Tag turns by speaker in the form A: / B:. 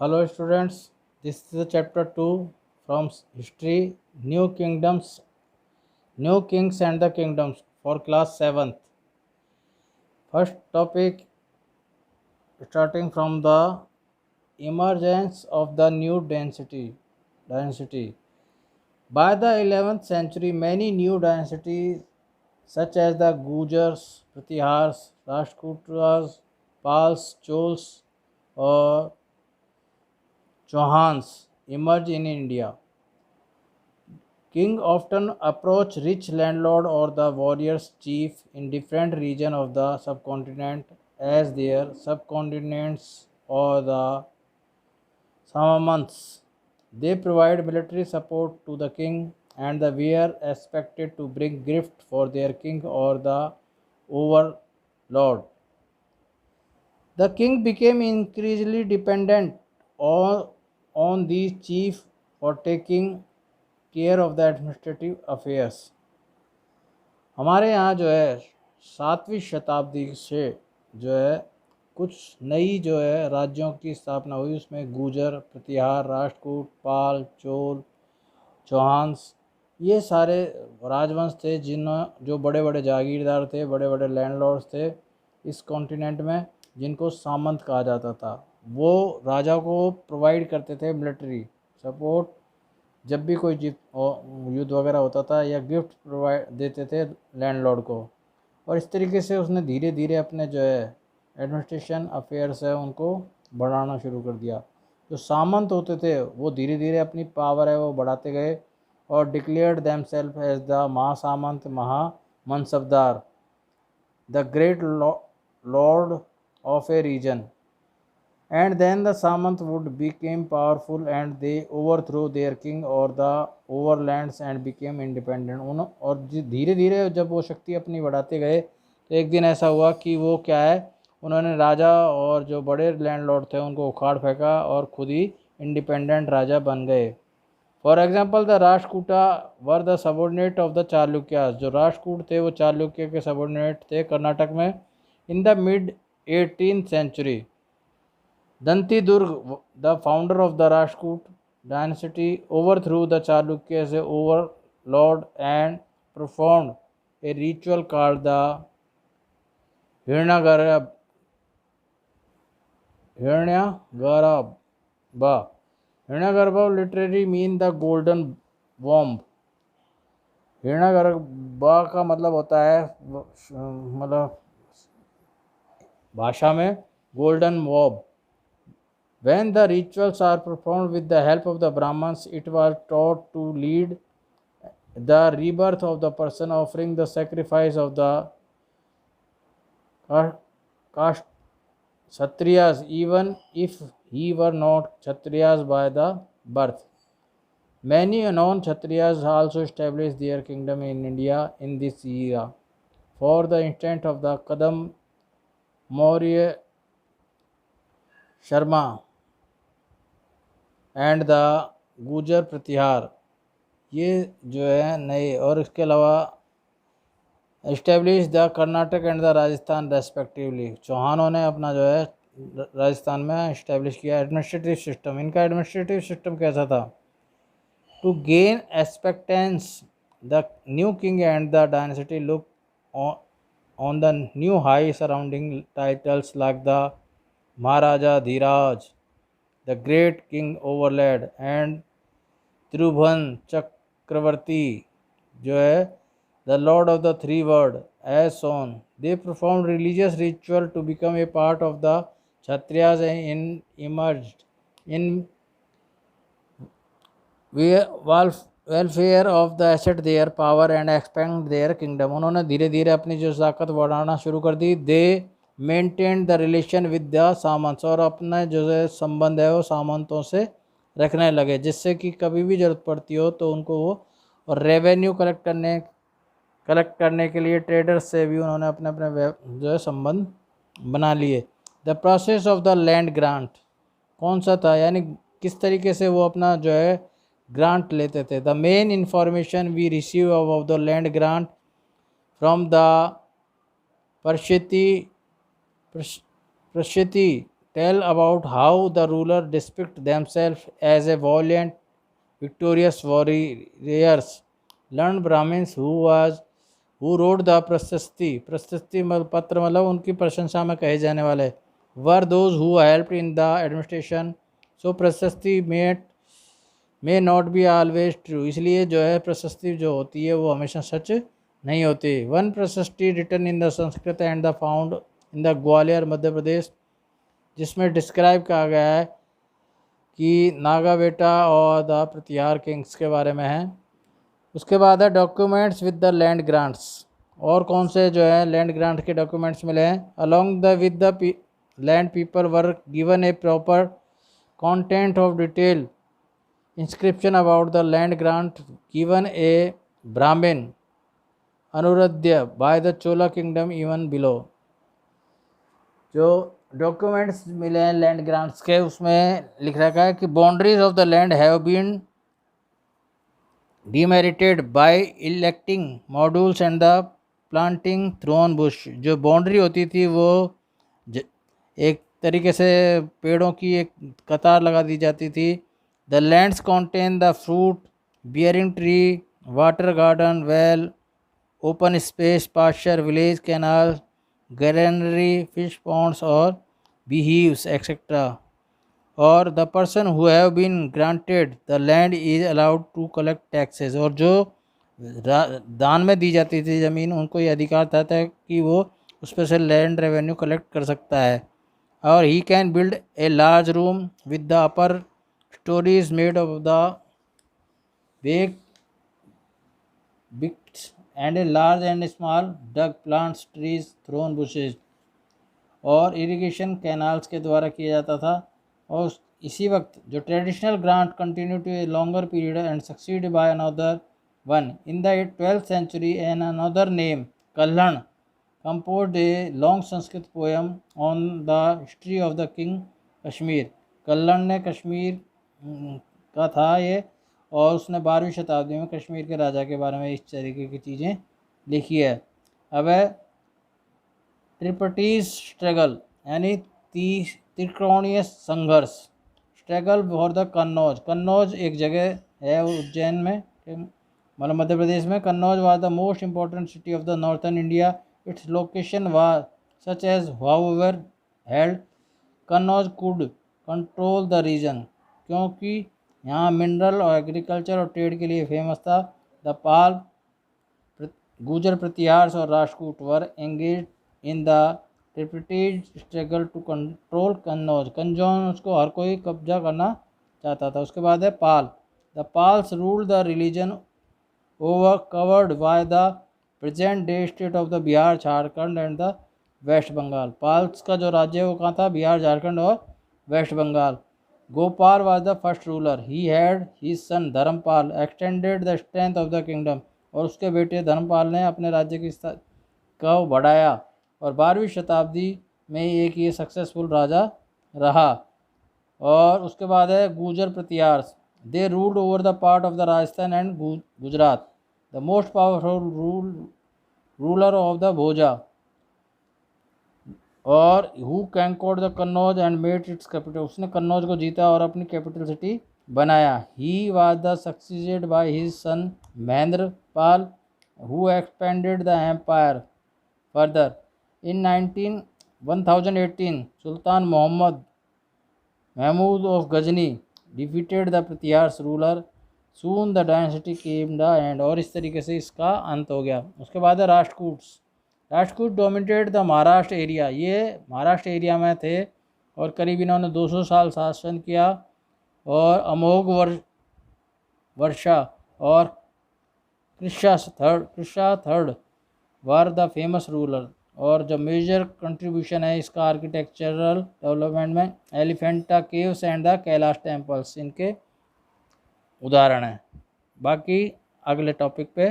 A: Hello students, this is the chapter 2 from history New Kingdoms, New Kings and the Kingdoms for class 7th. First topic starting from the emergence of the new dynasty. By the 11th century, many new dynasties such as the Gujars, Pratihars, Rashtrakutas, Pals, Chols or Chauhans emerged in India. King often approach rich landlord or the warriors chief in different region of the subcontinent as their subcontinents or the Samamants. They provide military support to the king and the were expected to bring gift for their king or the overlord. The king became increasingly dependent on, on these chief for taking care of the administrative affairs. हमारे यहाँ जो है 7वीं शताब्दी से जो है कुछ नई जो है राज्यों की स्थापना हुई। उसमें गुर्जर, प्रतिहार, राष्ट्रकूट, पाल, चोल, चौहान्स ये सारे राजवंश थे जो बड़े बड़े जागीरदार थे, बड़े बड़े लैंडलॉर्ड्स थे इस कॉन्टिनेंट में, जिनको सामंत कहा जाता था। वो राजा को प्रोवाइड करते थे मिलिट्री सपोर्ट जब भी कोई युद्ध वगैरह होता था, या गिफ्ट प्रोवाइड देते थे लैंडलॉर्ड को। और इस तरीके से उसने धीरे धीरे अपने जो है एडमिनिस्ट्रेशन अफेयर्स है उनको बढ़ाना शुरू कर दिया। जो सामंत होते थे वो धीरे धीरे अपनी पावर है वो बढ़ाते गए और declared them self as the Mahasamant, Mahamansabdar, the great lord of a region. And then the Samant would became powerful and they overthrew their king or the overlands and became independent। और धीरे धीरे जब वो शक्ति अपनी बढ़ाते गए तो एक दिन ऐसा हुआ कि वो क्या है, उन्होंने राजा और जो बड़े लैंडलॉर्ड थे उनको उखाड़ फेंका और खुद ही इंडिपेंडेंट राजा बन गए। For example the Rashtrakuta were the subordinate of the Chalukyas. जो राष्ट्रकूट थे वो चालुक्य के सबॉर्डिनेट थे कर्नाटक में। In the mid 18th century Danti Durg, the founder of the Rajput dynasty, overthrew the Chalukyas as a overlord and performed a ritual called the Hiranyagarbha. Hiranyagarbha literally means the golden womb। हिरण्यगर्भा का मतलब होता है मतलब भाषा में golden वॉब। When the rituals are performed with the help of the Brahmins, it was taught to lead the rebirth of the person offering the sacrifice of the caste Kshatriyas, even if he were not Kshatriyas by the birth. Many non-Kshatriyas also established their kingdom in India in this era. For the instance of the Kadam Maurya Sharma and the Gurjara Pratihara, ये जो है नए। और इसके अलावा establish the Karnataka and the Rajasthan respectively. चौहानों ने अपना जो है राजस्थान में इस्टेब्लिश किया एडमिनिस्ट्रेटिव सिस्टम। इनका एडमिनिस्ट्रेटिव सिस्टम कैसा था? To gain acceptance the new king and the dynasty look on the new high surrounding titles like the Maharaja Dhiraj, the great king overlaid and Tribhuvan Chakravarti जो है the lord of the three world as shown। They performed religious ritual to become a part of the Kshatriyas and emerged in welfare of the asset their power and expand their kingdom। उन्होंने धीरे धीरे अपनी जो ताकत बढ़ाना शुरू कर दी। They maintain the relation with the samants, और अपना जो है संबंध है वो सामंतों से रखने लगे, जिससे कि कभी भी ज़रूरत पड़ती हो तो उनको वो। और रेवेन्यू कलेक्ट करने के लिए ट्रेडर्स से भी उन्होंने अपने अपने जो है संबंध बना लिए। The process of the land grant कौन सा था, यानी किस तरीके से वो अपना जो है ग्रांट लेते थे। The main information we receive about the land grant from the प्रसिद्धि tell about how the ruler depict themselves as a valiant, victorious warriors. Learned Brahmins who wrote the प्रशस्ति पत्र मतलब उनकी प्रशंसा में कहे जाने वाले, were those who helped in the administration. So प्रशस्ति may not be always true. इसलिए जो है प्रशस्ति जो होती है वो हमेशा सच नहीं होती. One prashasti written in the Sanskrit and the found in the Gwalior Madhya Pradesh, जिसमें डिस्क्राइब कहा गया है कि नागा बेटा और द प्रतिहार किंग्स के बारे में है. उसके बाद है documents with the land grants. और कौन से जो है लैंड ग्रांट के डॉक्यूमेंट्स मिले हैं. Along the with the land people were given A proper content of detail inscription about the land grant given a Brahmin Anuradhya by the Chola kingdom even below. जो documents मिले हैं land grants के उसमें लिख रखा है कि boundaries of the land have been demarcated by electing modules and the planting thorn bush. जो बाउंड्री होती थी वो एक तरीके से पेड़ों की एक कतार लगा दी जाती थी. The lands contain the fruit bearing tree, water garden, well, open space, pasture, village, canal, granary, fish ponds or beehives, etc. Or the person who have been granted the land is allowed to collect taxes. और जो दान में दी जाती थी ज़मीन उनको ये अधिकार था कि वो उस पर से लैंड रेवेन्यू कलेक्ट कर सकता है. और he can build a large room with the upper story is made of the baked bricks and a large and small dug plants, trees, thorn bushes. और इरिगेशन कैनाल्स के द्वारा किया जाता था. और इसी वक्त जो traditional grant continue to a longer period and succeed by another one in the 12th century and another name Kalhana composed a long Sanskrit poem on the history of the king Kashmir. Kalhana ने कश्मीर का था ये और उसने 12वीं शताब्दी में कश्मीर के राजा के बारे में इस तरीके की चीज़ें लिखी है. अब है ट्रिपटीज स्ट्रगल यानी त्रिकोणीय संघर्ष. Struggle for the Kannauj. Kannauj एक जगह है उज्जैन में मतलब मध्य प्रदेश में. Kannauj was the most important city of the northern India. Its location was such as however held Kannauj could control the region, क्योंकि यहाँ मिनरल और एग्रीकल्चर और ट्रेड के लिए फेमस था. द पाल गुजर प्रतिहार और Rajput were engage in the tripartite struggle to control Kannauj. Kannauj को हर कोई कब्जा करना चाहता था. उसके बाद है Pala. The Palas rule the region over covered by the present day state of the Bihar, Jharkhand and the West Bengal. Palas का जो राज्य है वो कहाँ था. बिहार, झारखंड और West Bengal. Gopal was the first ruler. He had his son Dharmpal extended the strength of the kingdom. और उसके बेटे धर्मपाल ने अपने राज्य की को बढ़ाया और 12वीं शताब्दी में एक ये सक्सेसफुल राजा रहा. और उसके बाद है Gurjara Pratihara. They ruled over the part of the Rajasthan and Gujarat. The most powerful ruler of the Bhoja. और who conquered the Kannauj and made its capital. उसने कन्नौज को जीता और अपनी कैपिटल सिटी बनाया. He was the succeeded by his son Mahendra Pala who expanded the empire further. In 1018 Sultan Mohammad Mahmud of Ghazni defeated the Pratihara ruler. Soon the dynasty came the end. और इस तरीके से इसका अंत हो गया. उसके बाद है Rashtrakutas. Rajput dominated the Maharashtra area. ये महाराष्ट्र एरिया में थे और करीब इन्होंने 200 साल शासन किया. और अमोघ वर्षा और Krishna third were the famous ruler. और जो मेजर कंट्रीब्यूशन है इसका आर्किटेक्चरल डेवलपमेंट में Elephanta caves and the Kailash temples इनके उदाहरण हैं. बाकी अगले टॉपिक पे